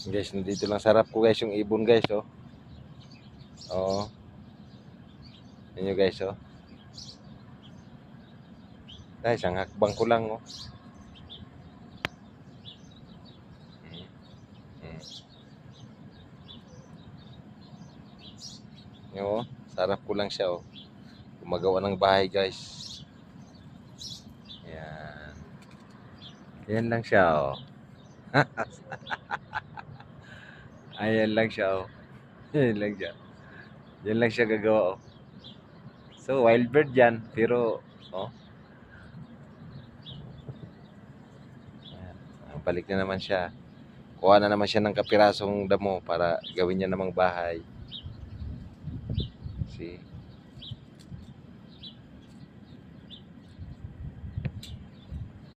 Guys, nandito lang sarap ko guys yung ibon guys, oh. Oo. Yan nyo guys, oh. Guys, ang hakbang ko lang, oh. Mm, mm. Yan, oh. Sarap ko lang siya, oh. Gumagawa ng bahay guys. Yan. Yan lang siya, oh. Ayan lang siya, oh. Yan lang siya. Yan lang siya gagawa, oh. So, wild bird yan. Pero, oh. Ayan. Balik na naman siya. Kuha na naman siya ng kapirasong damo para gawin niya namang bahay.